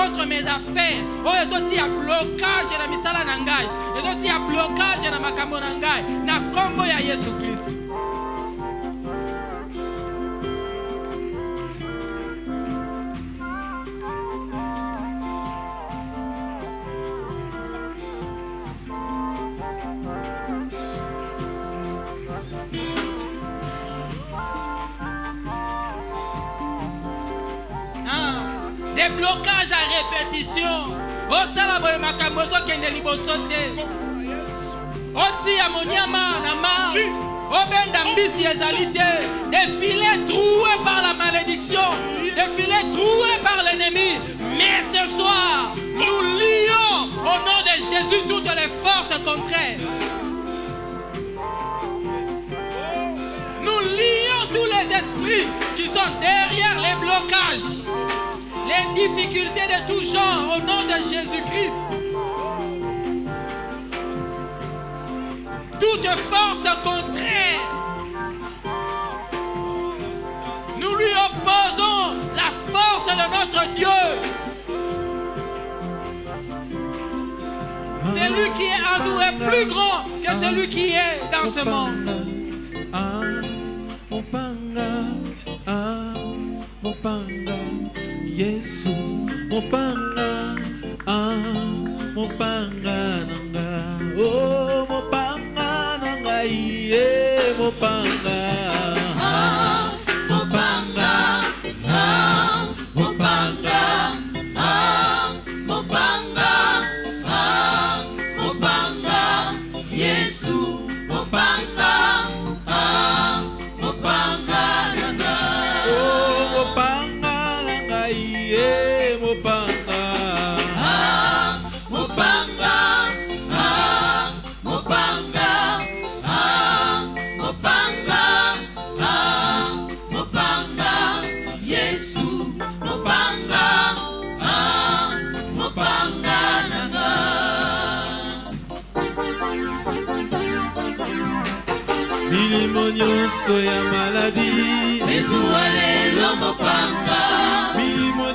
contre mes affaires. Oh, il y a blocage dans misala nangai. Il y a blocage dans makambo nangai. Na kombo ya Yesu Christ. Des blocages à répétition. Oh, ça la boye makambozo kende libosote. Oh, ti amoniama nama. Oh, ben d'ambisi ezalité. Des filets troués par la malédiction. Des filets troués par l'ennemi. Mais ce soir, nous lions au nom de Jésus toutes les forces contraires. Nous lions tous les esprits qui sont derrière les blocages. Les difficultés de tout genre au nom de Jésus-Christ. Toute force contraire, nous lui opposons la force de notre Dieu. Celui qui est en nous est plus grand que celui qui est dans ce monde. Yesu mopanga mopanga nanga oh mopanga nanga iye mopanga mopanga mopanga mopanga mopanga Yesu mopanga mopanga nanga oh mopanga mopanga mopanga mopanga mopanga mopanga Yesu mopanga mopanga nanga milimo nyonso ya maladi ezualelo mopanga milimo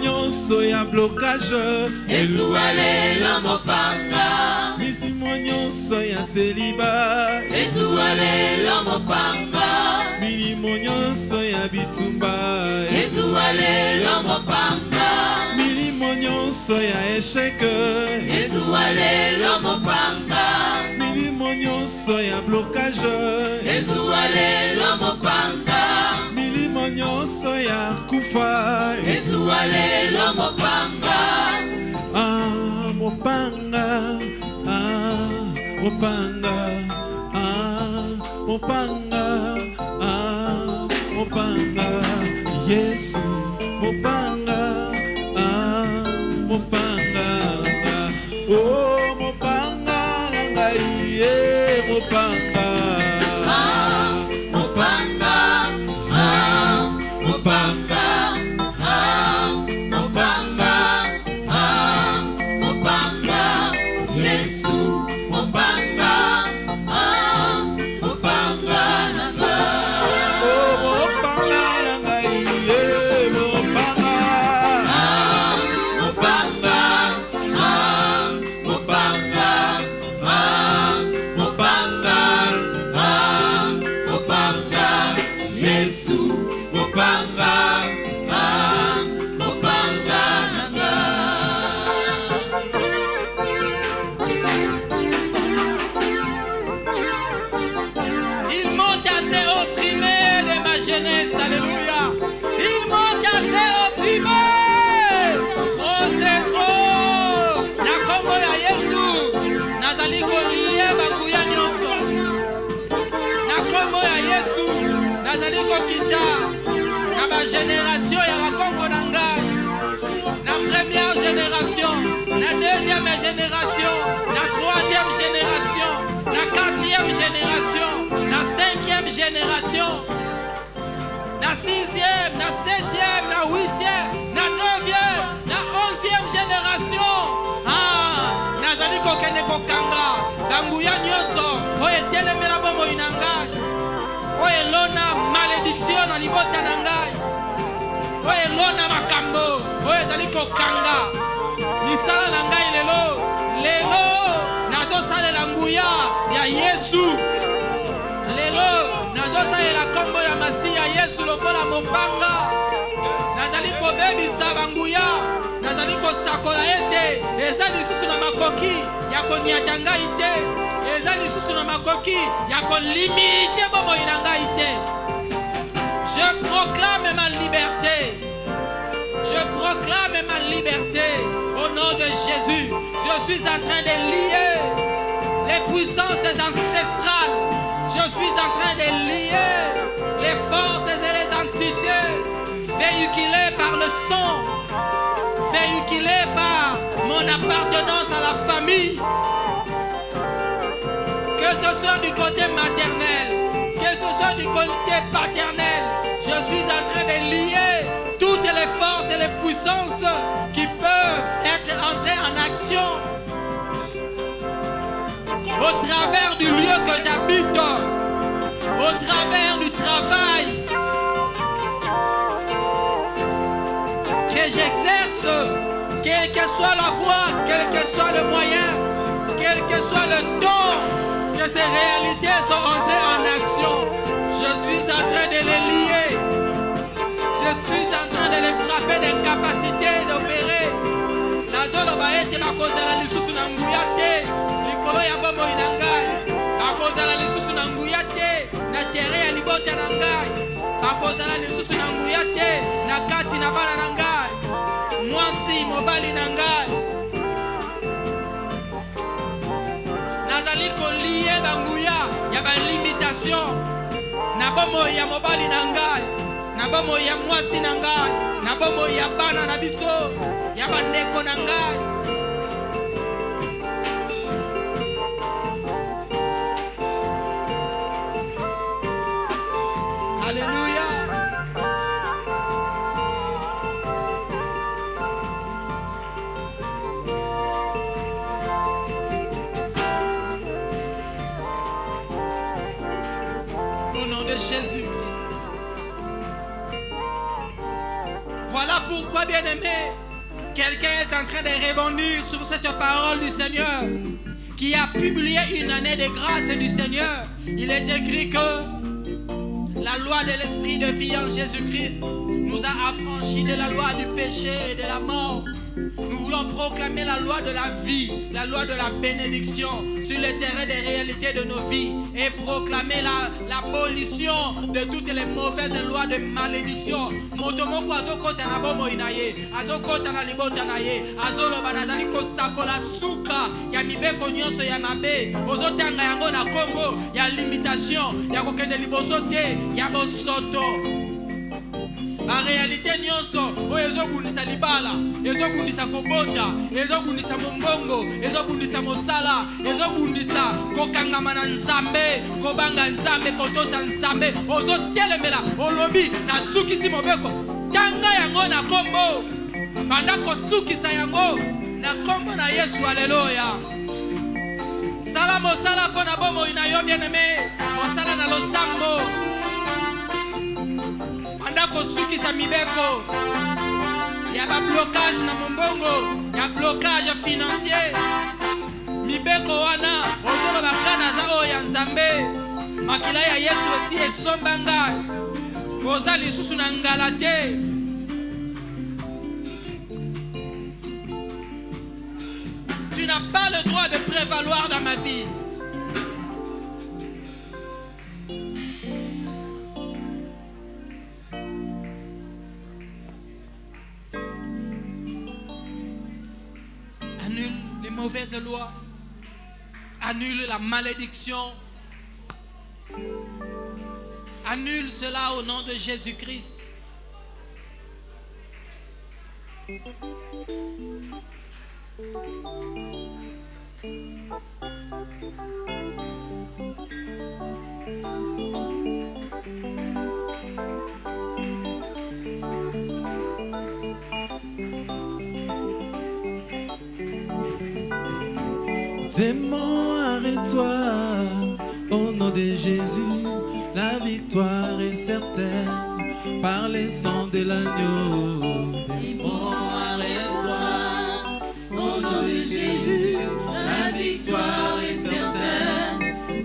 ya blocage ezualelo mopanga milimo nyonso ya celibat ezualelo mopanga milimo nyonso ya bitumba ezualelo mopanga milimo nyonso ya échec ezualelo mopanga milimo nyonso ya blocage ezualelo mopanga milimo nyonso ya kufa ezualelo mopanga mopanga mopanga mopanga mopanga Yesu mopanga mopanga oh mopanga nanga iye mopanga mopanga mopanga mopanga mopanga Yesu mopanga mopanga nanga oh mopanga nanga iye mopanga mopanga mopanga mopanga mopanga Yesu mopanga mopanga nanga Ils m'ont assez opprimé de ma jeunesse, alléluia. Ils m'ont assez opprimé. Trop c'est trop. Na kombo ya Yesu nazali kolie bakuya nyonso. Na kombo ya Yesu nazali kokita na ba génération ya bakongo na ngai. La première génération, la deuxième génération, la troisième génération, la quatrième génération, la cinquième génération, la sixième, la septième, la huitième, la neuvième, la onzième génération. Ah, nazali kokende kokanga, banguya nyonso, oye telemela bombo inangai, oye lona malédiction na libota nangai. Oye lona makambo, oye zali kokanga. ya Yesu. Lelo nazosa la kombo ya masi ya Yesu lokola mopanga. Nazali kobebisa banguya, nazali kosakola ete eza lisusu na makoki ya koniata ngai te, eza lisusu na makoki ya kolimite bomoi na ngai te. Je proclame ma liberté. Je proclame ma liberté au nom de Jésus. Je suis en train de lier les puissances ancestrales. Je suis en train de lier les forces et les entités véhiculées par le sang, véhiculées par mon appartenance à la famille. Que ce soit du côté maternel, que ce soit du côté paternel, je suis en train de lier toutes les forces et les puissances qui peuvent être entrées en action au travers du lieu que j'habite, au travers du travail que j'exerce, quelle que soit la voie, quel que soit le moyen, quel que soit le temps que ces réalités sont entrées en action. Je suis en train de les lier. Je suis en train de les frapper d'incapacité d'opérer. Nazolo baete à cause de la lisusu na nguya te, likolo ya bomo inangai. À cause de la lisusu na nguya te, na terre ya libota na ngai. À cause de la lisusu na nguya te, na kati na bana na ngai. Mwasi mobali na ngai. Nazali kolie banguya ya ba limitation. Na bomo ya mobali na ngai. Na bomo ya mwasi na ngai, na bomo ya bana na biso, ya bandeko na ngai. Alléluia. Au nom de Jésus. Voilà pourquoi, bien-aimé, quelqu'un est en train de rebondir sur cette parole du Seigneur qui a publié une année de grâce du Seigneur. Il est écrit que la loi de l'esprit de vie en Jésus-Christ nous a affranchis de la loi du péché et de la mort. Nous voulons proclamer la loi de la vie, la loi de la bénédiction sur le terrain des réalités de nos vies et proclamer l'abolition de toutes les mauvaises lois de malédiction. Motomoko azokota na bomo inaye, azokota na libota naye, azoloba nazali kosakola suka ya mibeko nyonso ya mabe, ozotanga yango na kombo ya limitation, ya kokende liboso te, ya bosoto. En réalité, nyonso oyo ezobundisa libala, ezobundisa kobota, ezobundisa mombongo, ezobundisa mosala, ezobundisa kokangama na nzambe, kobanga nzambe, kotosa nzambe, ozotelemela, olobi na tsukisi mobeko, tanga yango na kombo, banda kosukisa yango na kombo na Yesu. Alléluia. Sala mosala pona bomo ina yo bien-aimé, mosala na losambo. Andako suki sa mibeko. Ya ba blocage na mombongo, ya blocage financier. Mibeko wana ozolo bakana za oya nzambe. Makila ya Yesu esi esombanga. Koza lisusu na ngala te. Tu n'as pas le droit de prévaloir dans ma vie. Annule les mauvaises lois. Annule la malédiction. Annule cela au nom de Jésus-Christ. Aimons, arrête-toi, au nom de Jésus, la victoire est certaine, par les sangs de l'agneau. Aimons, arrête-toi, au nom de Jésus, la victoire est certaine,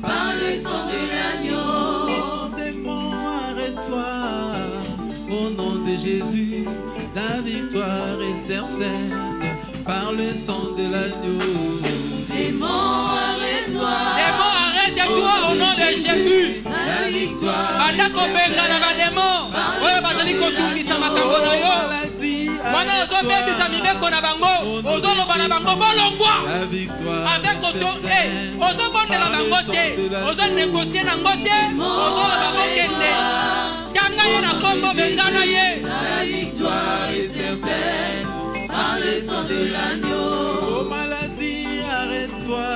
certaine par le sang de l'agneau. Démon, arrête-toi. Démon, arrête-toi au nom de Jésus. La victoire. Bandako benga na badémon. Oyo bazali kotungisa makambo na yo. Wana ozobebisa mibeko na bango. Ozoloba na bango bolongwa. Avec oto ozobondela bango te. Ozonégocie na ngo te. Ozoloba bokende. Kanga ye na kombo benga na ye. La victoire est certaine par le sang de l'agneau. Oh maladie, arrête-toi.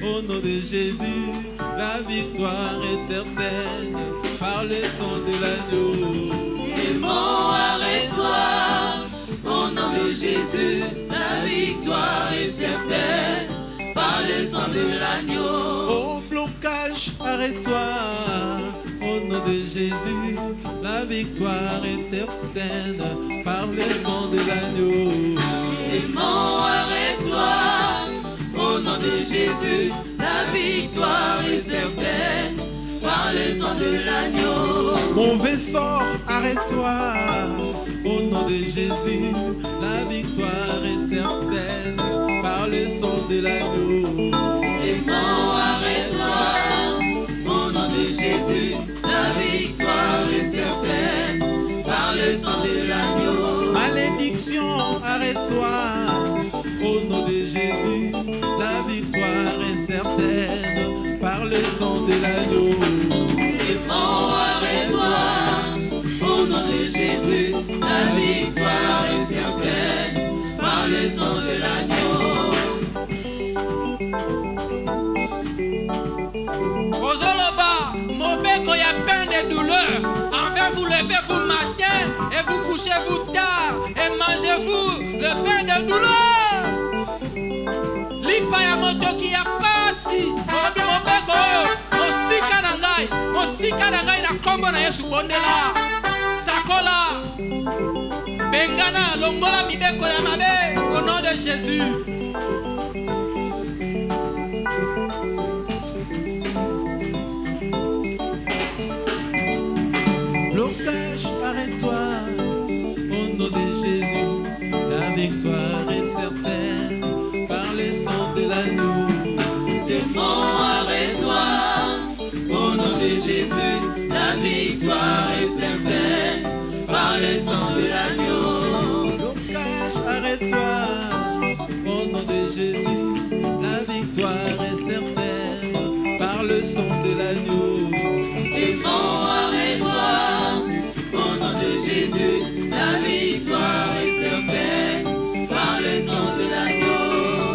Au nom de Jésus, la victoire est certaine par le sang de l'agneau. Démon, arrête-toi. Au nom de Jésus, la victoire est certaine par le sang de l'agneau. Oh blocage, arrête-toi. Au nom de Jésus, la victoire est certaine par le sang de l'agneau. Démon, arrête-toi. Au nom de Jésus, la victoire est certaine par le sang de l'agneau. Mauvais sort, arrête-toi. Au nom de Jésus, la victoire est certaine par le sang de l'agneau. Démon, arrête-toi. Au nom de Jésus, la victoire est certaine par le sang de l'agneau. Malédiction, arrête-toi. Au nom de Jésus, la victoire est certaine par le sang de l'agneau. Démon, arrête-toi. Au nom de Jésus, la victoire est certaine par le sang de l'agneau. Ozoloba, mobeko ya peine de douleur. Enfin vous levez-vous matin et vous couchez-vous tard et mangez-vous le pain de douleur. Lipa ya motoki ya pasi. Obi mobeko mosika na ngai na kombo na Yesu bondela. Sakola. Bengana longola mibeko ya mabe au nom de Jésus. Blocage, arrête-toi. Au nom de Jésus, la victoire est certaine par le sang de l'agneau. Démon, arrête-toi. Au nom de Jésus, la victoire est certaine par le sang de l'agneau. Blocage, arrête-toi. Au nom de Jésus, la victoire est certaine par le sang de l'agneau. Démon, arrête-toi. Au nom de Jésus, la victoire est certaine par le sang de l'agneau.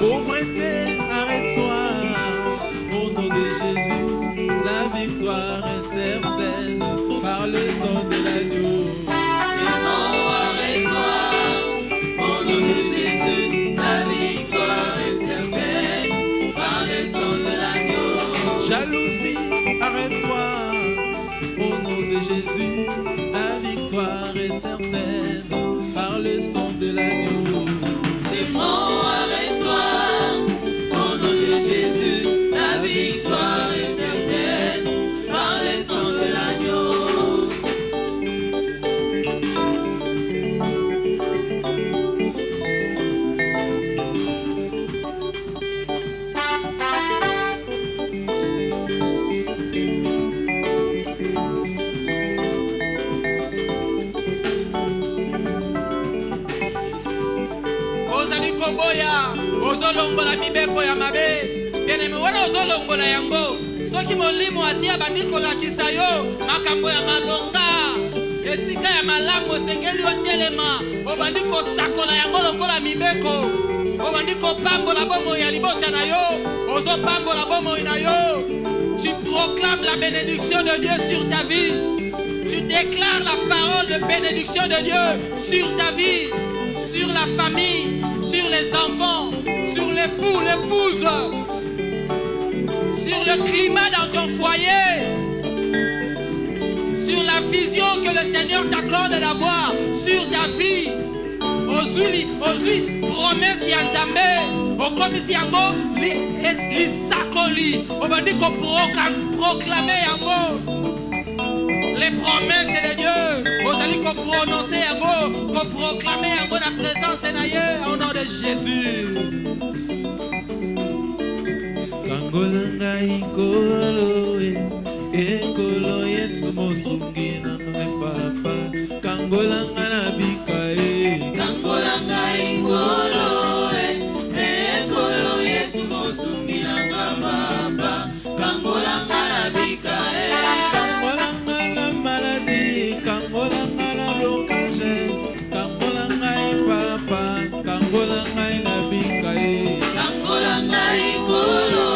Pauvreté, arrête-toi. Au nom de Jésus, la victoire est certaine par le sang de l'agneau. Démon, arrête-toi. Au nom de Jésus, la victoire est certaine par le sang de l'agneau. Jalousie, arrête-toi. Au nom de Jésus, la victoire est certaine par le sang de l'agneau. Démon, arrête-toi. Au nom de Jésus, la victoire est certaine par le sang de l'agneau. Boya, ozolongola mibeko ya mabe. Bien-aimé, wana ozolongola yango. Soki molimo asia bandiko lakisa yo makambo ya malonga. Esika ya malamu osengeli otelema. Obandiko sakola yango lokola mibeko. Obandiko pambola bomo ya libota na yo. Ozo pambola bomo na yo. Tu proclames la bénédiction de Dieu sur ta vie. Tu déclares la parole de bénédiction de Dieu sur ta vie, sur la famille, sur les enfants, sur l'époux, l'épouse, sur le climat dans ton foyer, sur la vision que le Seigneur t'accorde d'avoir sur ta vie. Ozui promesse ya Nzambe okomisi yango lisakoli obandiko proclamer yango les promesses de Dieu ozali ko prononcer yango, ko proclamer yango na présence na ye au nom de Jésus. Kangolanga ikolo ekolo Yesu mosungi na papa. Kangolanga na bika Kangolanga ikolo ekolo Yesu mosungi na papa. Kangolanga na bika Kangolanga la maladie, kangolanga la blocage, kangolanga papa, kangolanga la bika Kangolanga ikolo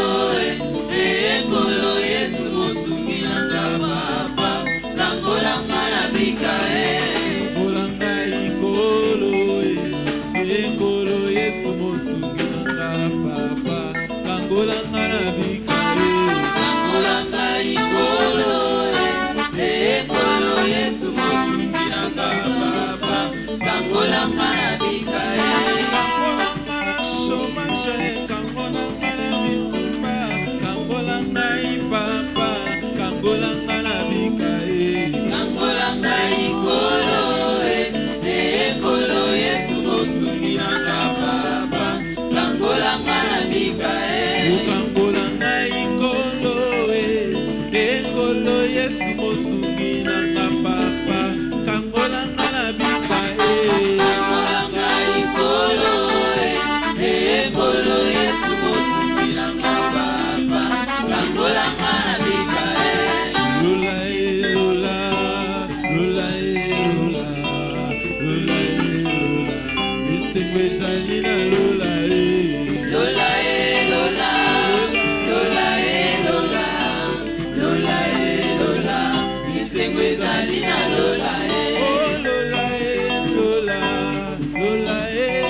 ekolo Yesu mosungi na papa. Kangolanga na bika kangolanga ikolo ekolo Yesu mosungi na papa, kangolanga la bika Kangolanga ikolo ekolo Yesu mosungi na papa. Kangolanga na bika kangolanga la chômage, kangolanga la bitumba, kangolanga papa, kangolanga la bika Kangolanga ikolo ekolo Yesu mosungi na papa. Kangolanga na bika kangolanga ikolo ekolo Yesu mosungi na papa, kangolanga la bika Kangolanga ikolo ekolo Yesu mosungi na papa. Kangolanga na bika lola lola lola lola lola lola isengwe jalina lola Lola Lola Lola Lola Lola Lola Isengwe zalina Lola oh lola lola lola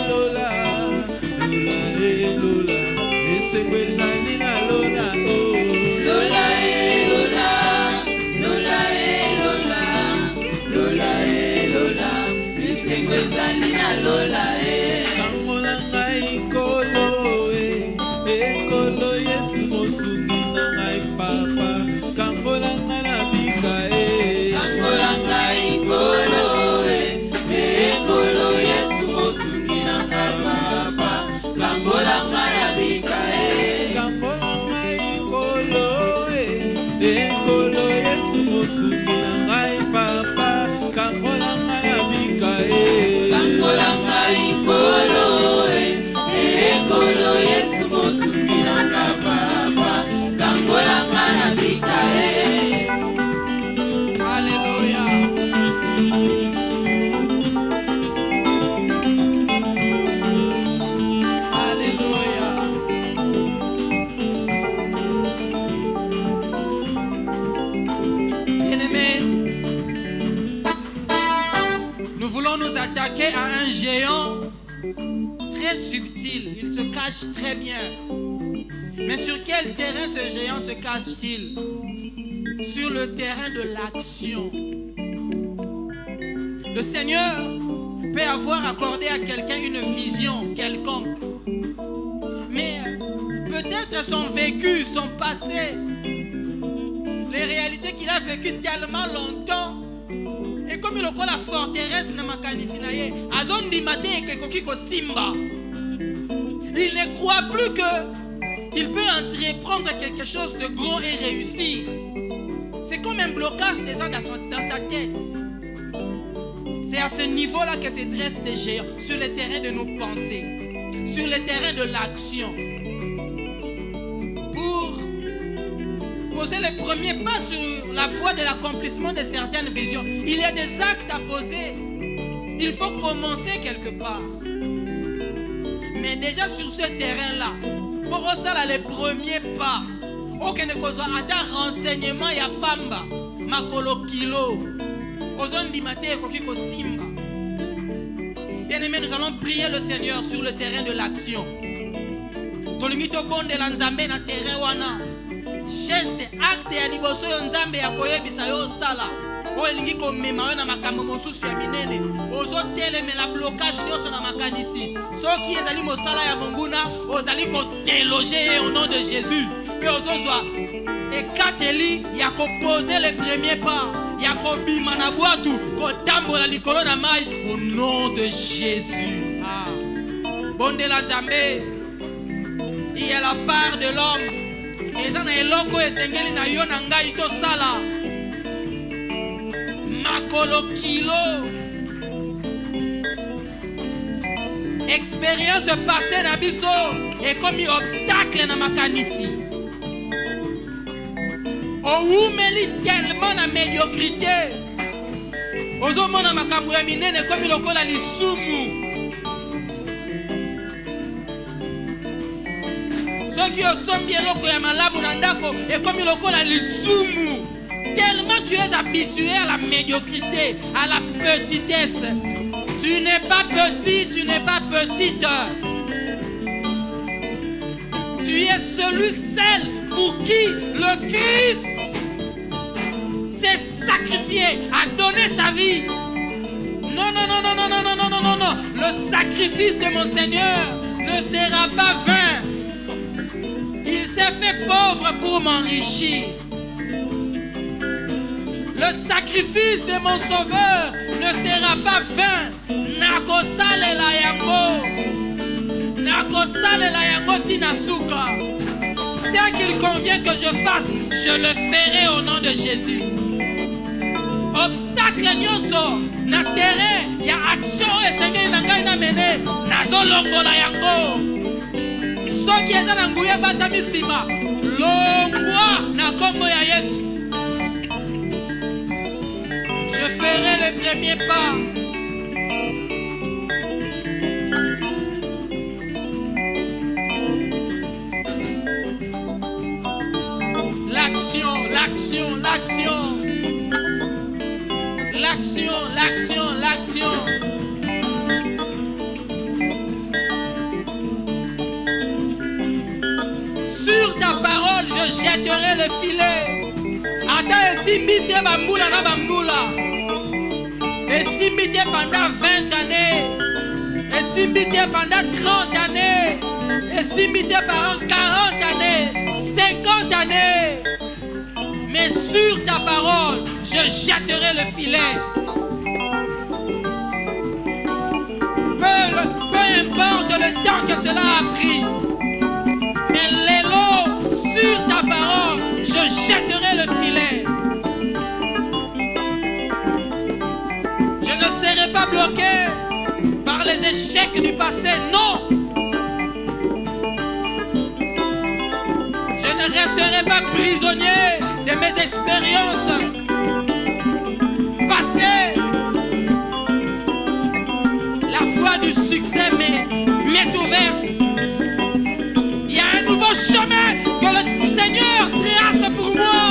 lola lola lola isengwe jalina lola oh Lola Lola Lola Lola Lola Lola Isengwe zalina Lola kangolanga ikolo ekolo Yesu mosungi na ngai papa, kangolanga na bika Kangolanga ikolo ekolo Yesu mosungi na papa. Kangolanga na bika kangolanga ikolo ekolo Yesu mosungi na ngai papa, kangolanga na bika Kangolanga ikolo ekolo Yesu mosungi na papa. Kangolanga na bika Alléluia. Alléluia. Bien-aimés, nous voulons nous attaquer à un géant très subtil. Il se cache très bien. Mais sur quel terrain ce géant se cache-t-il? Sur le terrain de l'action. Le Seigneur peut avoir accordé à quelqu'un une vision quelconque. Mais peut-être son vécu, son passé, les réalités qu'il a vécues tellement longtemps. Et comme il a la forteresse na makanisi na ye, azondi matin et kekokiko simba. Il ne croit plus que il peut entreprendre quelque chose de grand et réussir. C'est comme un blocage déjà dans sa tête. C'est à ce niveau-là que se dressent les géants, sur le terrain de nos pensées, sur le terrain de l'action. Pour poser les premiers pas sur la voie de l'accomplissement de certaines visions, il y a des actes à poser. Il faut commencer quelque part. Mais déjà sur ce terrain-là, pour ça, les premiers pas, aucun ne cause un renseignement, il y a pamba, makolo kilo, ozondi mate kokiko simba. Bien-aimés, nous allons prier le Seigneur sur le terrain de l'action. Tolimito bonde la nzambe na terrain wana. Geste, acte ya liboso yo nzambe ya koyebisa yo sala. Olingi ko mema yo na makambo mosusu ya minene. Ozo teleme la blocage nyonso na makanisi. Soki ezali mosala ya monguna, ozali ko déloger au nom de Jésus. Pe ozozwa ekateli ya ko poser les premiers pas. Yakobi Manabuatu, Kotambola Likolo na mai, au nom de Jésus. Ah. Bondela Nzambe, il y a la part de l'homme. Et ça n'a eloko esengeli na yo na ngai to sala. Makolo kilo. Expérience passée na biso et comme obstacle na makanisi. Oumeli tellement na médiocrité. Ozomona makambo ya minene comme lokola lisumu. Soki osombi eloko ya malamu na ndako et comme lokola lisumu. Tellement tu es habitué à la médiocrité, à la petitesse. Tu n'es pas petit, tu n'es pas petite. Tu es celui seul pour qui le Christ s'est sacrifié, a donné sa vie. Non, non, non, non, non, non, non, non, non, non, non. Le sacrifice de mon Seigneur ne sera pas vain. Il s'est fait pauvre pour m'enrichir. Le sacrifice de mon Sauveur ne sera pas vain. Nakosale la yango. Nakosale la yango tinasuka. Ce qu'il convient que je fasse, je le ferai au nom de Jésus. Obstacle nyonso na terrain, ya action esengeli na ngai na mene, nazolongola yango. Soki eza na nguya bata misima, longwa na kombo ya Yesu. Je ferai le premier pas. L'action, l'action, l'action. L'action, l'action, l'action. Sur ta parole, je jetterai le filet. Ata esimbite bambula na bambula. Esimbite pendant 20 années. Esimbite pendant 30 années. Esimbite pendant 40 années. 50 années. Mais sur ta parole, je jetterai le filet. Peu importe le temps que cela a pris. Mais l'élo, sur ta parole, je jetterai le filet. Je ne serai pas bloqué par les échecs du passé, non. Je ne resterai pas prisonnier de mes expériences passées. La voie du succès m'est ouverte. Il y a un nouveau chemin que le Seigneur trace pour moi.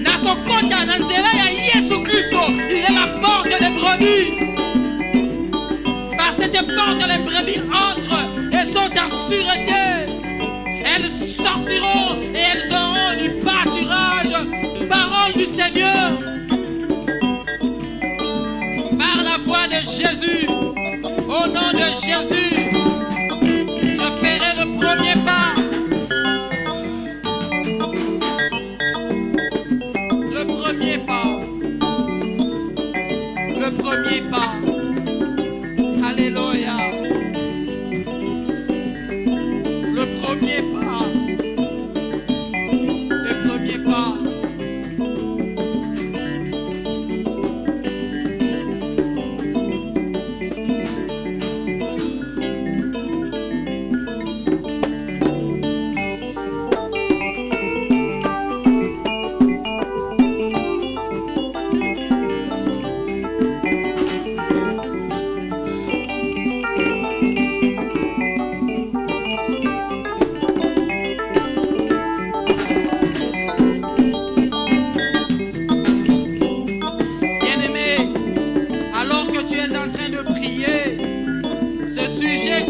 Nakokota Nanzela ya Yesu Christo, il est la porte des brebis. Par cette porte, les brebis entrent et sont en sûreté. Elles sortiront et elles auront du pâturage. Parole du Seigneur. Par la voix de Jésus, au nom de Jésus, je ferai le premier pas. Le premier pas. Le premier pas. Alléluia. Le premier pas. Le premier pas.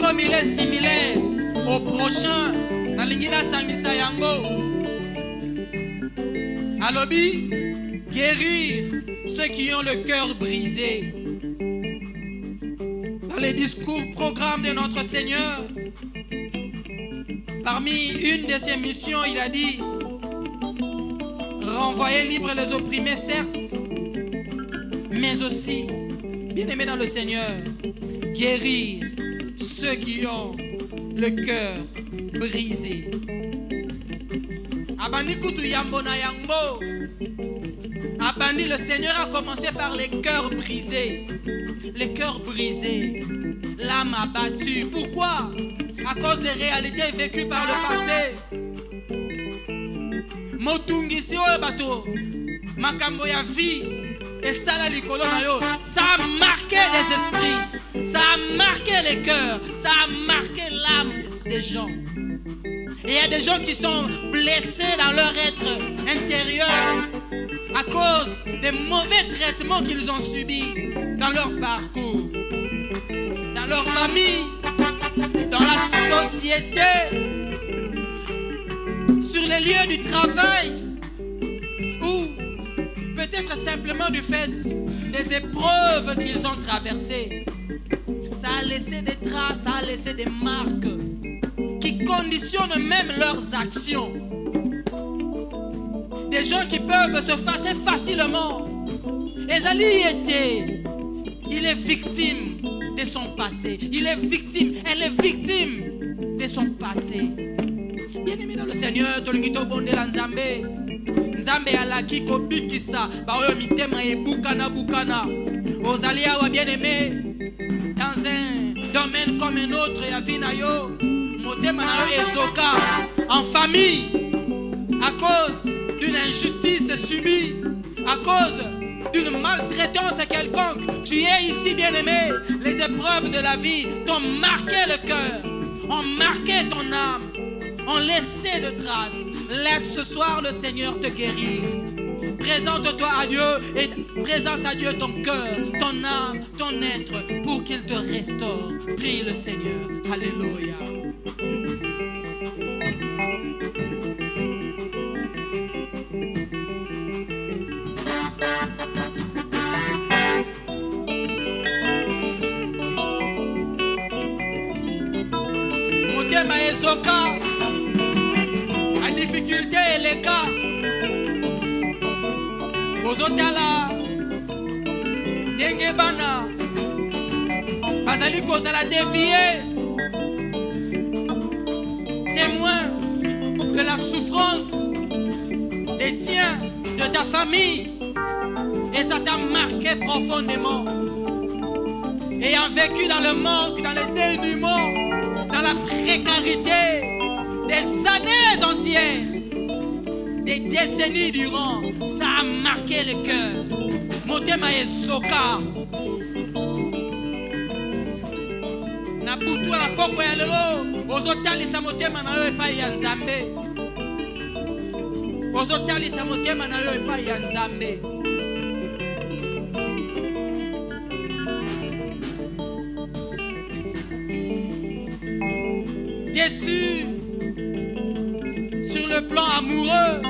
Comme il est similaire au prochain, na lingina sangisa yango. Alobi, guérir ceux qui ont le cœur brisé. Dans les discours programmes de notre Seigneur, parmi une de ses missions, il a dit: renvoyer libre les opprimés, certes, mais aussi, bien-aimés dans le Seigneur, guérir ceux qui ont le cœur brisé. Abandi kutu yambo na yambo. Abandi, le Seigneur a commencé par les cœurs brisés. Les cœurs brisés. L'âme abattue. Pourquoi? À cause des réalités vécues par le passé. Motungisi oyo bato. Makambo ya vie. Et ça, la likolo na yo, ça a marqué les esprits. Ça a marqué les cœurs. Ça a marqué l'âme des gens. Et il y a des gens qui sont blessés dans leur être intérieur à cause des mauvais traitements qu'ils ont subis dans leur parcours, dans leur famille, dans la société, sur les lieux du travail, ou peut-être simplement du fait des épreuves qu'ils ont traversées. Ça a laissé des traces, ça a laissé des marques qui conditionnent même leurs actions. Des gens qui peuvent se fâcher facilement. Esalie il est victime de son passé. Il est victime, elle est victime de son passé. Bien-aimé dans le Seigneur, tolingito bonde la Nzambe. Nzambe alaki kobikisa ba oyo mitema e bukana bukana. Ozali awa bien-aimé dans un domaine comme un autre ya vina yo. Motema na yo ezoka en famille à cause d'une injustice subie, à cause d'une maltraitance quelconque. Tu es ici, bien-aimé. Les épreuves de la vie t'ont marqué le cœur, ont marqué ton âme, ont laissé de traces. Laisse ce soir le Seigneur te guérir. Présente-toi à Dieu et présente à Dieu ton cœur, ton âme, ton être pour qu'il te restaure. Prie le Seigneur. Alléluia. Motema ezoka, la difficulté et les cas. Ozotala, ndenge bana, bazali kozala dévier. Témoin de la souffrance des tiens, de ta famille. Et ça t'a marqué profondément. Ayant vécu dans le manque, dans le dénuement, dans la précarité, des années entières, des décennies durant, ça a marqué le cœur. Motema ezoka. Na butu na poko ya lelo, ozotalisa motema na yo epai ya Nzambe. Ozotalisa motema na yo epai ya Nzambe. Déçu sur le plan amoureux,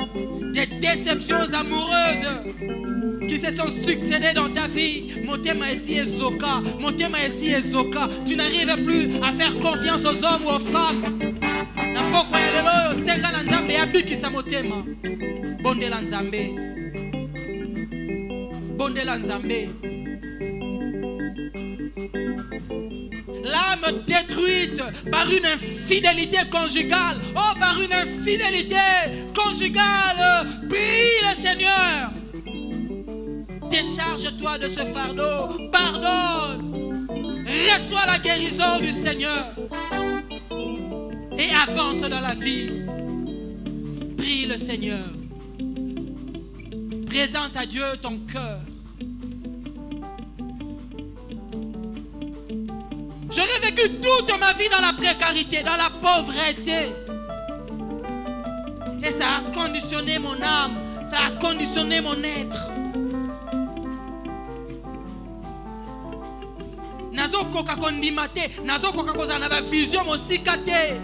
des déceptions amoureuses qui se sont succédées dans ta vie. Motema esi ezoka, motema esi ezoka. Tu n'arrives plus à faire confiance aux hommes ou aux femmes. Na poko ya lelo senga na Nzambe abikisa motema. Bonde la Nzambe. Bonde la Nzambe. L'âme détruite par une infidélité conjugale. Oh, par une infidélité conjugale. Prie le Seigneur. Décharge-toi de ce fardeau. Pardonne. Reçois la guérison du Seigneur. Et avance dans la vie. Prie le Seigneur. Présente à Dieu ton cœur. J'aurais vécu toute ma vie dans la précarité, dans la pauvreté. Et ça a conditionné mon âme, ça a conditionné mon être. Nazokoka kondimate, nazokoka kozana ba vision mosikate.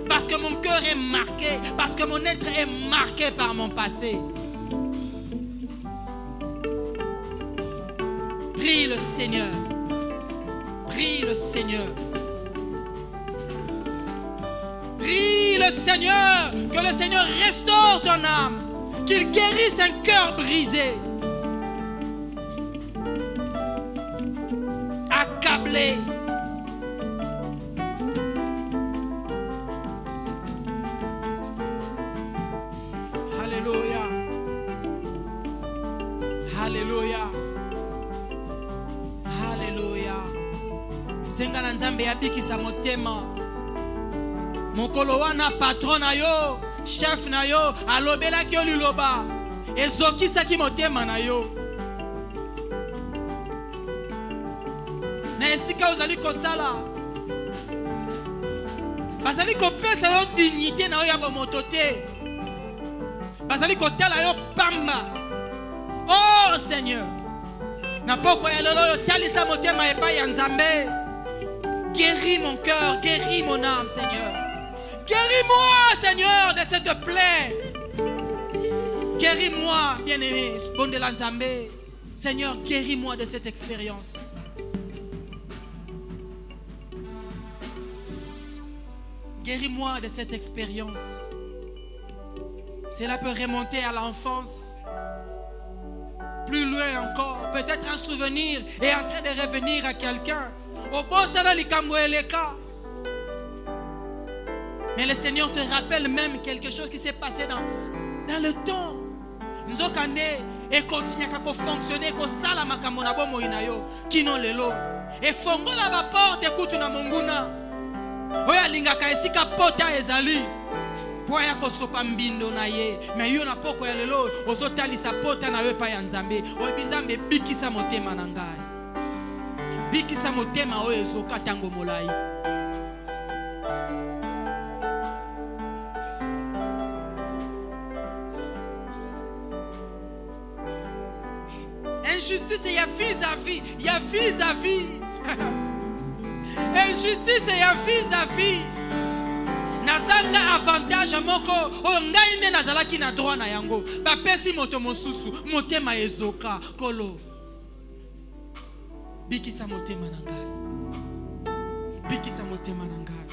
Parce que mon cœur est marqué, parce que mon être est marqué par mon passé. Prie le Seigneur. Prie le Seigneur. Prie le Seigneur. Que le Seigneur restaure ton âme. qu'il guérisse un cœur brisé, accablé. Alléluia. Alléluia. Alléluia. Zenga na nzambe yabikisa motema. Mokolo wana patron na yo, chef na yo, alobelaki yo liloba, ezokisaki motema na yo. Na esika ozali kosala, bazali kopesa yo dignité na yo ya bomoto te. Bazali kotala yo pamba. Oh Seigneur, na poko ya lelo yo talisa motema epai ya Nzambe. Guéris mon cœur, guéris mon âme, Seigneur. Guéris-moi, Seigneur, de cette plaie. Guéris-moi, bien-aimé, bon de la Nzambe. Seigneur, guéris-moi de cette expérience. Guéris-moi de cette expérience. Cela peut remonter à l'enfance. Plus loin encore, peut-être un souvenir est en train de revenir à quelqu'un. Au bon salon, mais le Seigneur te rappelle même quelque chose qui s'est passé dans le temps. Nous avons et continue à fonctionner comme ça la makambo na bomo inayo kino lelo. Et fongo la ba porte écoute na monguna. Oya linga ka esika pota ezali. Poya ko sopa mbindo na ye. Mais yo na poko ya lelo ozotali sa pota na yo pa ya Nzambe. Oya binzambe bikisa motema na ngai. Bikisa motema oyo ezoka tango molai. Injustice, il y a vis-à-vis. Il y a vis-à-vis. Injustice, il y a vis-à-vis. Nazanga avantage moko. Ongaine nazalaki na droit na yango. Ba pesi moto mosusu. Motema ezoka. Kolo. Bikisa motema nangai. Bikisa motema nangai.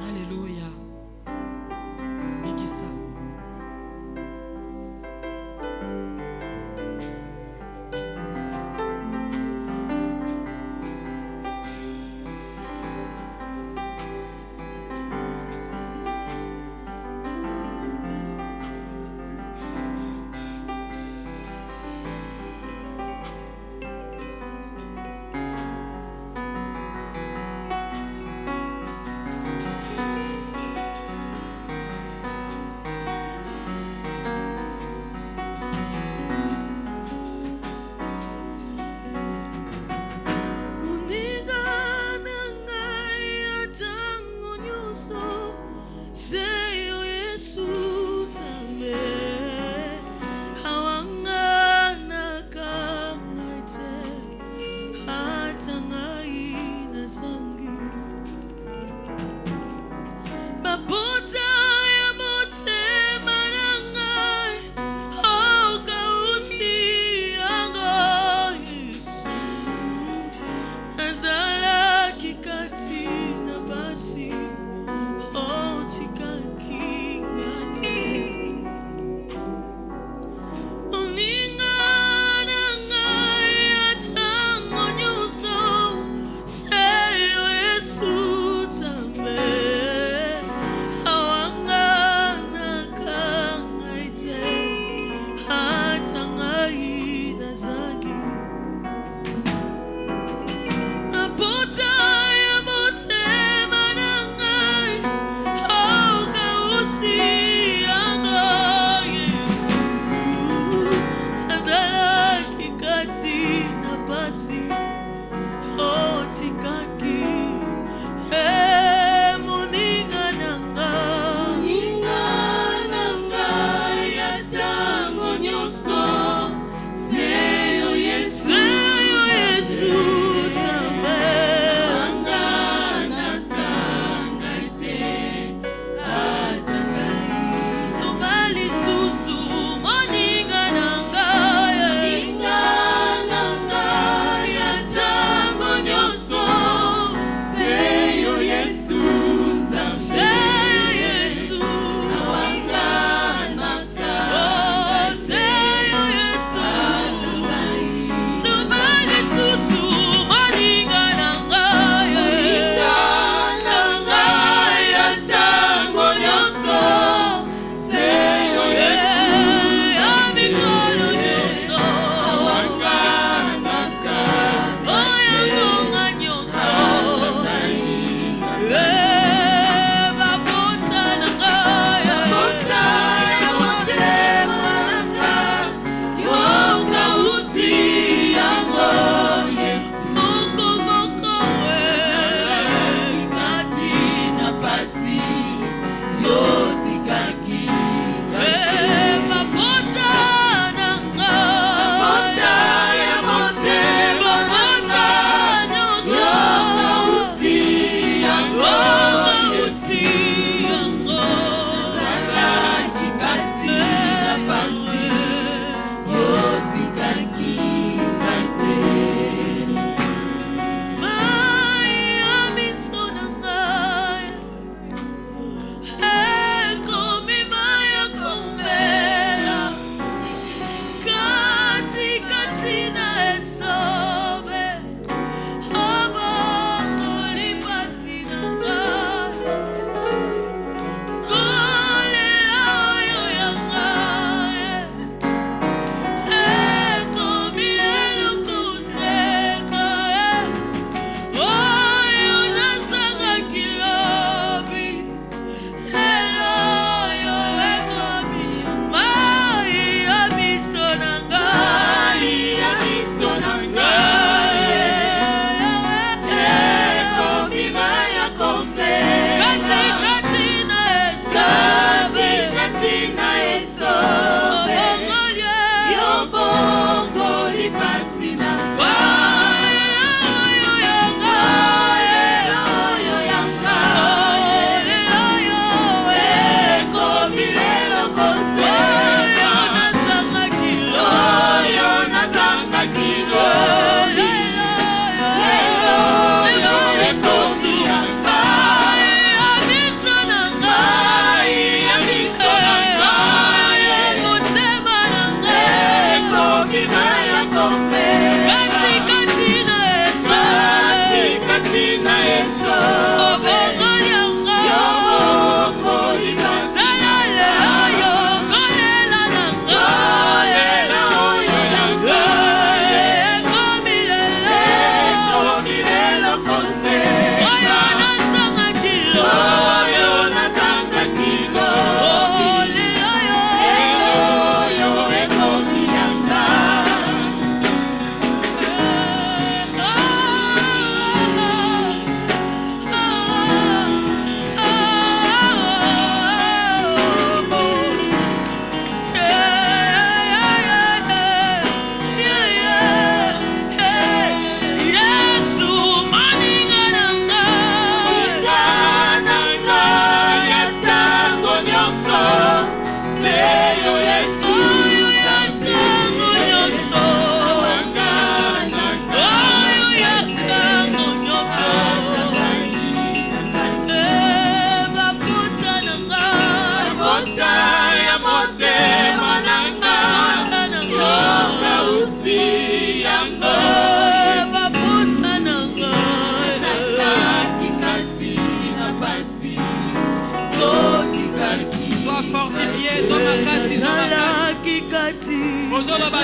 Alléluia. Bikisa.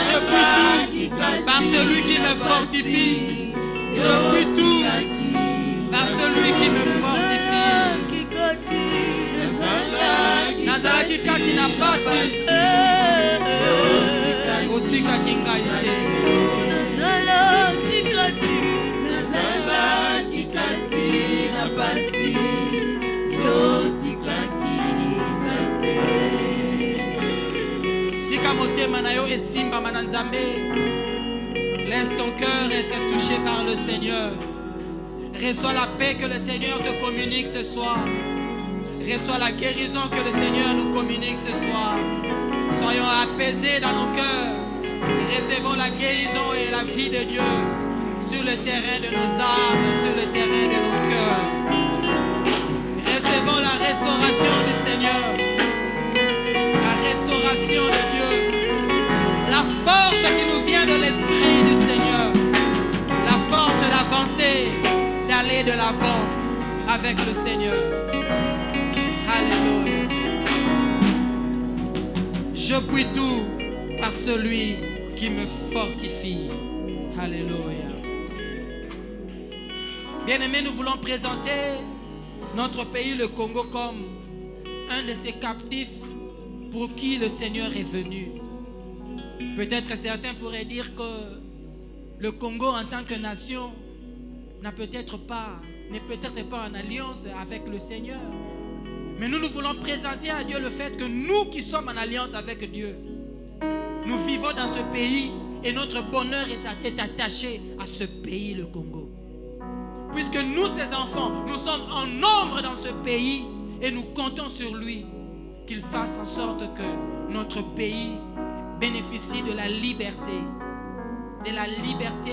Je prie tout par celui qui me fortifie. Je prie tout par celui qui me fortifie. Nazala kikati na basi. Otika kingaite. Nazala kikati na basi. Otika kingaite. Tika motema na yo esimba mananzambe. Laisse ton cœur être touché par le Seigneur. Reçois la paix que le Seigneur te communique ce soir. Reçois la guérison que le Seigneur nous communique ce soir. Soyons apaisés dans nos cœurs. Recevons la guérison et la vie de Dieu sur le terrain de nos âmes, sur le terrain de nos cœurs. Recevons la restauration du Seigneur. La restauration de Dieu. La force qui nous vient de l'Esprit du Seigneur. La force d'avancer, d'aller de l'avant avec le Seigneur. Alléluia. Je puis tout par celui qui me fortifie. Alléluia. Bien-aimés, nous voulons présenter notre pays, le Congo, comme un de ces captifs pour qui le Seigneur est venu. Peut-être certains pourraient dire que le Congo en tant que nation n'est peut-être pas en alliance avec le Seigneur. Mais nous voulons présenter à Dieu le fait que nous qui sommes en alliance avec Dieu, nous vivons dans ce pays et notre bonheur est attaché à ce pays, le Congo. Puisque nous, ses enfants, nous sommes en nombre dans ce pays et nous comptons sur lui qu'il fasse en sorte que notre pays bénéficie de la liberté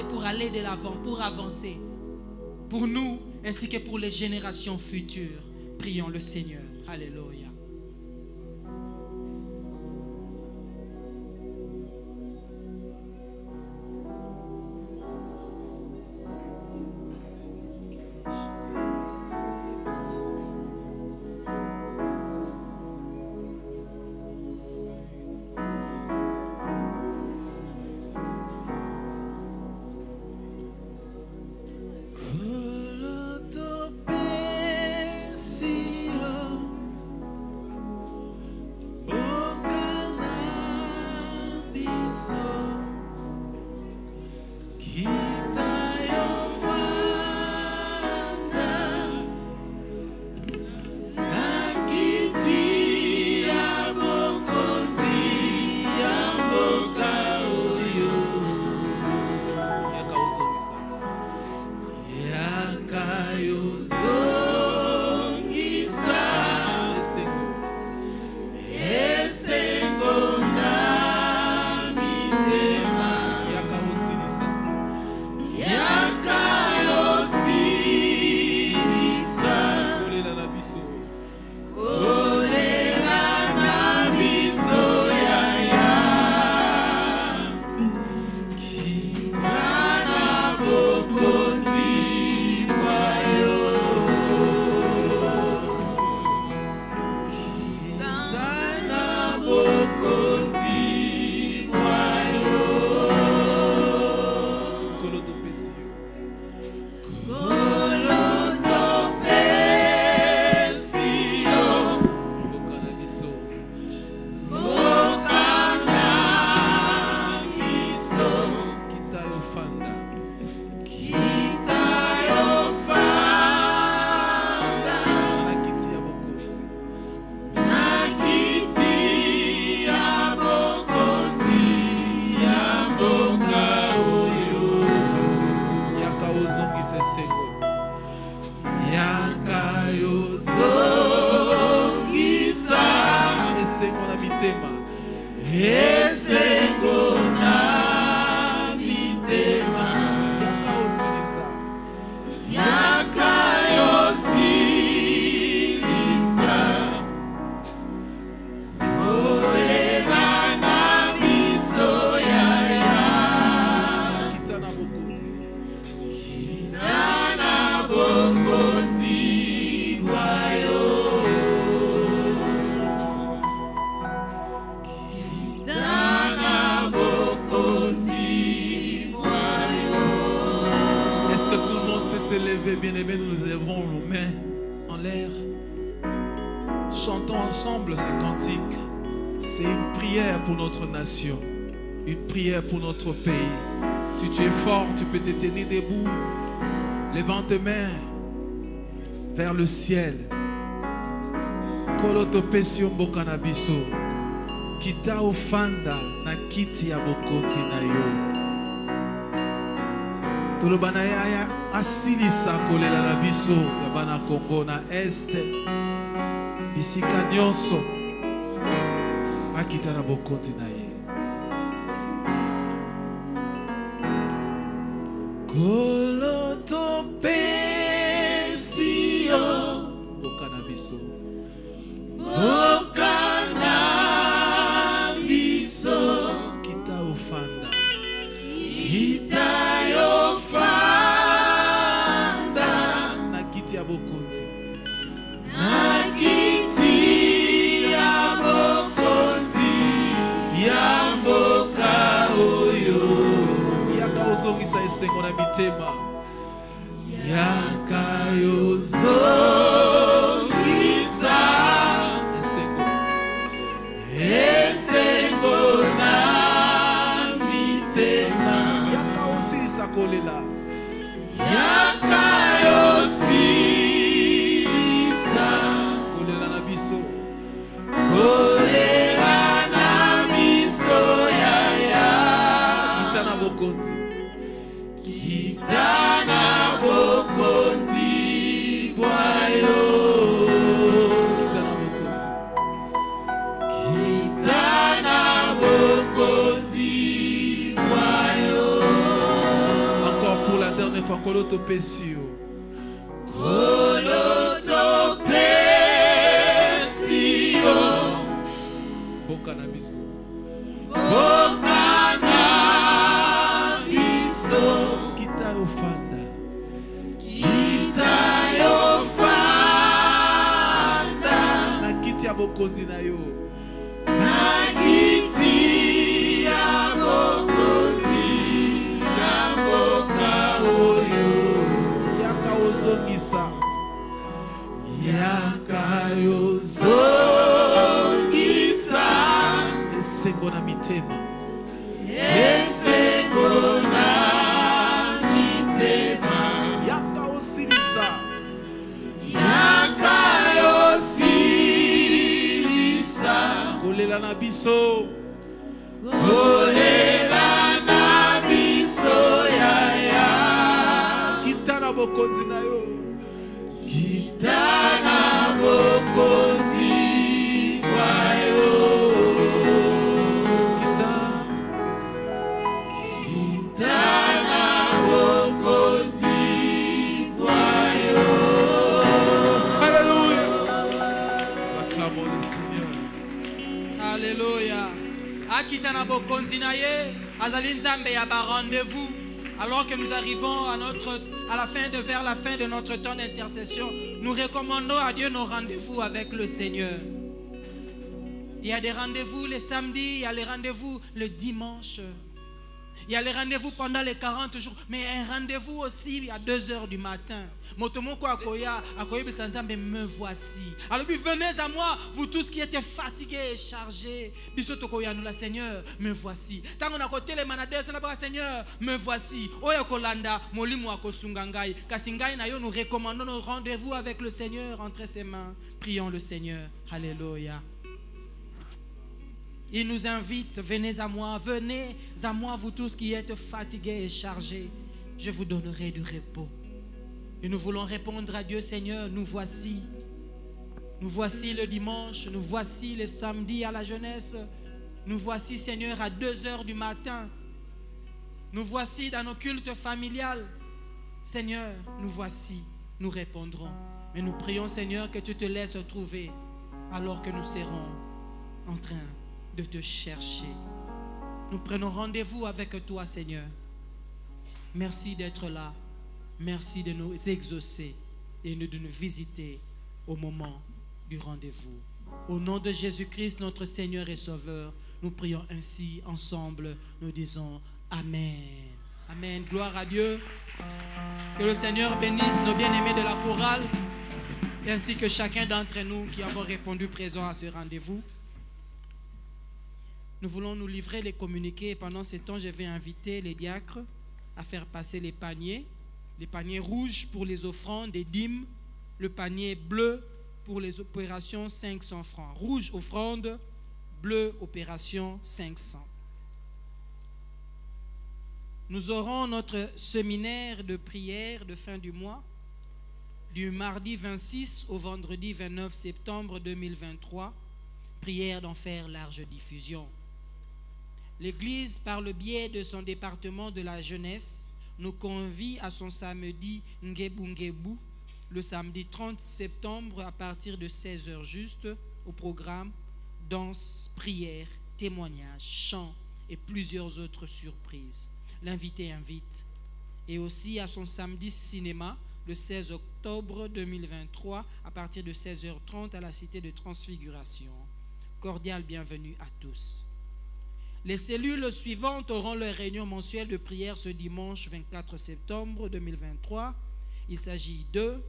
pour aller de l'avant, pour avancer, pour nous ainsi que pour les générations futures. Prions le Seigneur. Alléluia. esengo na mitema yakayosilisa kolela na miso yaya kitana bokonzi wayo s'élever, bien-aimés, nous lèverons nos mains en l'air. Chantons ensemble ces cantiques. C'est une prière pour notre nation, une prière pour notre pays. Si tu es fort, tu peux te tenir debout. Levant tes mains vers le ciel. Kolotopesio mbokanabiso. Kita ofanda na kiti ya bokoti na yo. Tolobana ya asilisa kolela na biso ya bana Congo na este bisika nyonso akita na bokoti na ye kolotopesio bokana biso kita ofanda Zongisa esengo na mitema yakayozongisa esengo na mitema yakaosilisa kolela yakayosilisa kolela na biso kolela na biso yaya kitana bokonzi Kitana bokonzi bwayo Kitana bokonzi bwayo Encore pour la dernière fois kolotopesio kolotopesio bokanabiso bokanabiso Ofanda kita yofanda na kiti ya bokonzi na yo na kiti ya bokonzi ya mboka oyo yakaozongisa esengo na mitema esengo na kolela na biso yaya kitana bokonzi na yo kitana bokonzi wayo kitana bokonzi wayo. Alléluia. Acclamons le Seigneur. Alléluia. Akitana bokonzi na ye, azali nzambe ya ba rendez-vous. Alors que nous arrivons vers la fin de notre temps d'intercession, nous recommandons à Dieu nos rendez-vous avec le Seigneur. Il y a des rendez-vous les samedis, il y a les rendez-vous le dimanche. Il y a les rendez-vous pendant les 40 jours, mais un rendez-vous aussi à 2 heures du matin. Me voici. Alors venez à moi, vous tous qui êtes fatigués et chargés. Seigneur, me voici. Tant qu'on a côté les manadeurs, Seigneur, me voici. Nous recommandons nos rendez-vous avec le Seigneur entre ses mains. Prions le Seigneur. Alléluia. Il nous invite, venez à moi, vous tous qui êtes fatigués et chargés, je vous donnerai du repos. Et nous voulons répondre à Dieu, Seigneur, nous voici le dimanche, nous voici le samedi à la jeunesse, Nous voici, Seigneur, à 2 heures du matin. Nous voici dans nos cultes familiales. Seigneur, nous voici, nous répondrons. Mais nous prions, Seigneur, que tu te laisses trouver alors que nous serons en train de te chercher. Nous prenons rendez-vous avec toi, Seigneur. Merci d'être là. Merci de nous exaucer et de nous visiter au moment du rendez-vous. Au nom de Jésus-Christ, notre Seigneur et Sauveur, nous prions ainsi ensemble. Nous disons Amen. Amen. Gloire à Dieu. Que le Seigneur bénisse nos bien-aimés de la chorale, ainsi que chacun d'entre nous qui avons répondu présent à ce rendez-vous. Nous voulons nous livrer les communiqués. Pendant ce temps, je vais inviter les diacres à faire passer les paniers rouges pour les offrandes et dîmes, le panier bleu pour les opérations 500 francs. Rouge offrande, bleu opération 500. Nous aurons notre séminaire de prière de fin du mois, du mardi 26 au vendredi 29 septembre 2023, prière d'en faire large diffusion. L'Église, par le biais de son département de la jeunesse, nous convie à son samedi Ngebu Ngebu, le samedi 30 septembre à partir de 16h juste, au programme danse, prière, témoignages, chants et plusieurs autres surprises. L'invité invite. Et aussi à son samedi cinéma, le 16 octobre 2023, à partir de 16h30 à la Cité de Transfiguration. Cordial bienvenue à tous. Les cellules suivantes auront leur réunion mensuelle de prière ce dimanche 24 septembre 2023. Il s'agit de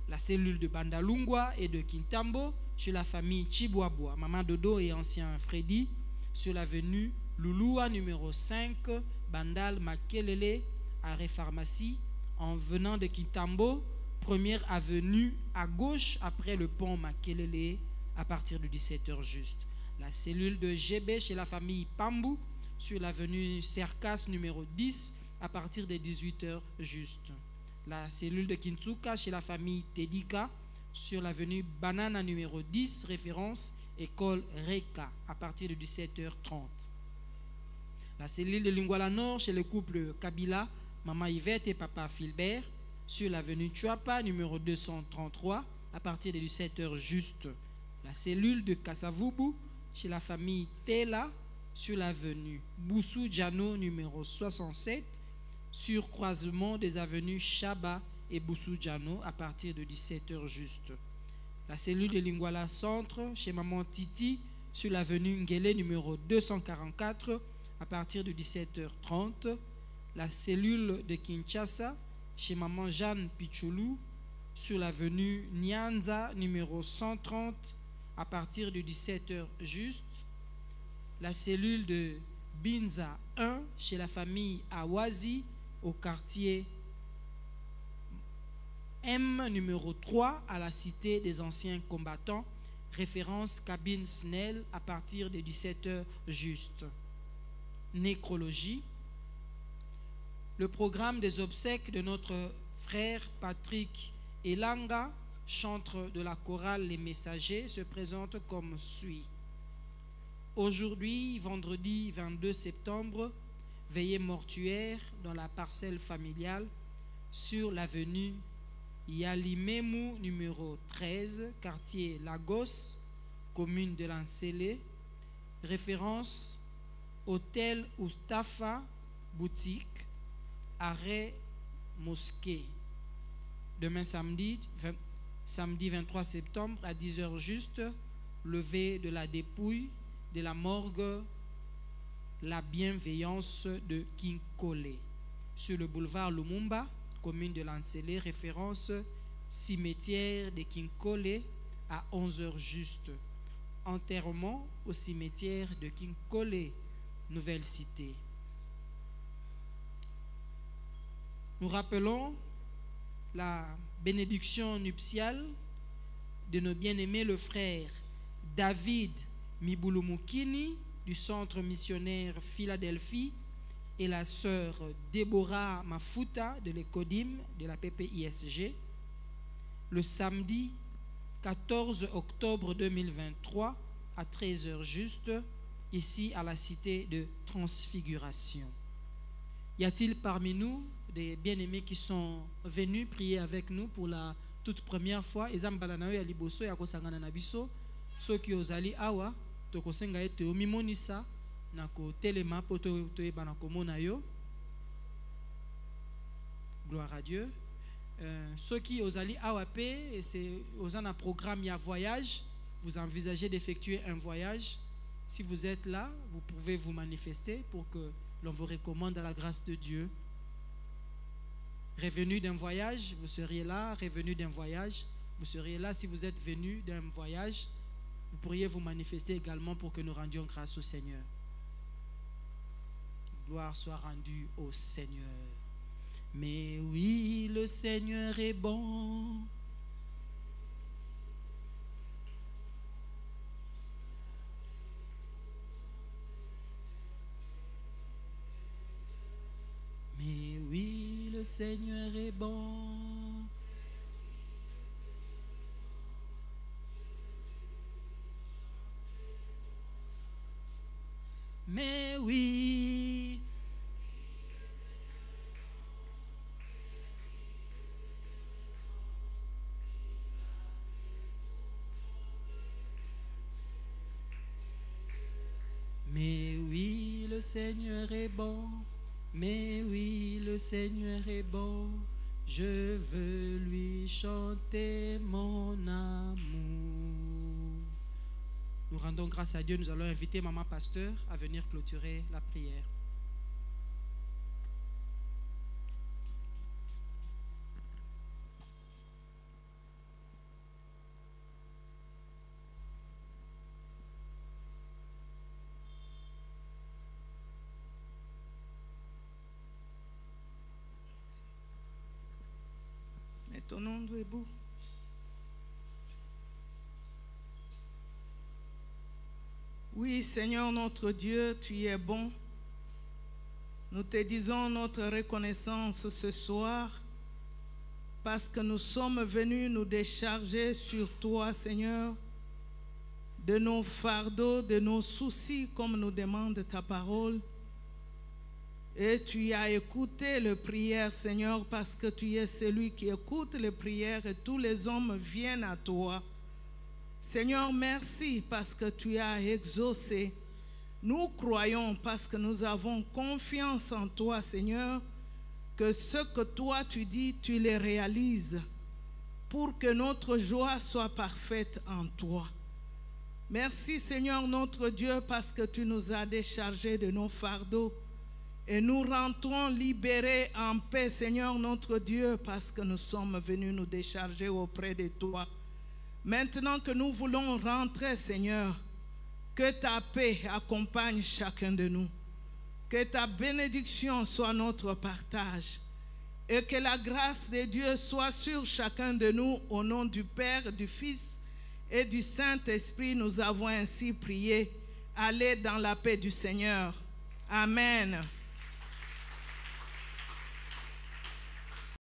la cellule de Bandalungwa et de Kintambo chez la famille Chibwabwa, Maman Dodo et ancien Freddy, sur l'avenue Louloua numéro 5, Bandal Makelele, arrêt pharmacie, en venant de Kintambo, première avenue à gauche après le pont Makelele à partir de 17h juste. La cellule de GB chez la famille Pambou sur l'avenue Cercas numéro 10 à partir de 18h juste. La cellule de Kintsuka chez la famille Tedika sur l'avenue Banana numéro 10, référence école Reka à partir de 17h30. La cellule de Lingwala Nord chez le couple Kabila, Maman Yvette et Papa Philbert sur l'avenue Chuapa numéro 233 à partir de 17h juste. La cellule de Kasavubu chez la famille Tela sur l'avenue Boussou Djano numéro 67 sur croisement des avenues Chaba et Boussou Djano à partir de 17h juste. La cellule de Lingwala Centre chez Maman Titi sur l'avenue Ngele numéro 244 à partir de 17h30. La cellule de Kinshasa chez Maman Jeanne Pichoulou sur l'avenue Nyanza numéro 130 à partir de 17h juste. La cellule de Binza 1 chez la famille Awazi au quartier M numéro 3 à la cité des anciens combattants, référence cabine Snell à partir de 17h juste. Nécrologie. Le programme des obsèques de notre frère Patrick Elanga, chantre de la chorale Les Messagers, se présente comme suit. Aujourd'hui, vendredi 22 septembre, veillée mortuaire dans la parcelle familiale sur l'avenue Yalimemu numéro 13, quartier Lagos, commune de Lansele, référence Hôtel Oustafa, boutique, arrêt mosquée. Demain samedi 23 septembre à 10h juste, levée de la dépouille de la morgue La Bienveillance de Kinkole sur le boulevard Lumumba, commune de Lansele, référence cimetière de Kinkole à 11h juste. Enterrement au cimetière de Kinkole, Nouvelle Cité. Nous rappelons la bénédiction nuptiale de nos bien-aimés le frère David Mibulumukini du centre missionnaire Philadelphie et la sœur Déborah Mafuta de l'Ecodim de la PPISG le samedi 14 octobre 2023 à 13h juste ici à la cité de Transfiguration. Y a-t-il parmi nous des bien-aimés qui sont venus prier avec nous pour la toute première fois? Ezambalanayo ya liboso ya kosangana na biso soki ozali awa tokosenga ete omimonisa na kotelema po toyebana komona yo. Gloire à Dieu. Ceux qui ozali AWP, c'est un programme, il y a voyage. Vous envisagez d'effectuer un voyage. Si vous êtes là, vous pouvez vous manifester pour que l'on vous recommande à la grâce de Dieu. Revenu d'un voyage, vous seriez là. Revenu d'un voyage, vous seriez là. Si vous êtes venu d'un voyage, vous pourriez vous manifester également pour que nous rendions grâce au Seigneur. Gloire soit rendue au Seigneur. Mais oui, le Seigneur est bon. Mais oui, le Seigneur est bon. Mais oui. Mais oui, le Seigneur est bon. Mais oui, le Seigneur est bon. Je veux lui chanter mon amour. Nous rendons grâce à Dieu. Nous allons inviter Maman Pasteur à venir clôturer la prière. Mettons-nous debout. Oui, Seigneur notre Dieu, tu es bon. Nous te disons notre reconnaissance ce soir parce que nous sommes venus nous décharger sur toi, Seigneur, de nos fardeaux, de nos soucis, comme nous demande ta parole. Et tu as écouté les prières, Seigneur, parce que tu es celui qui écoute les prières et tous les hommes viennent à toi. Seigneur, merci parce que tu as exaucé. Nous croyons parce que nous avons confiance en toi, Seigneur, que ce que toi tu dis, tu les réalises pour que notre joie soit parfaite en toi. Merci, Seigneur, notre Dieu, parce que tu nous as déchargés de nos fardeaux. Et nous rentrons libérés en paix, Seigneur notre Dieu, parce que nous sommes venus nous décharger auprès de toi. Maintenant que nous voulons rentrer, Seigneur, que ta paix accompagne chacun de nous. Que ta bénédiction soit notre partage. Et que la grâce de Dieu soit sur chacun de nous. Au nom du Père, du Fils et du Saint-Esprit, nous avons ainsi prié. Allez dans la paix du Seigneur. Amen.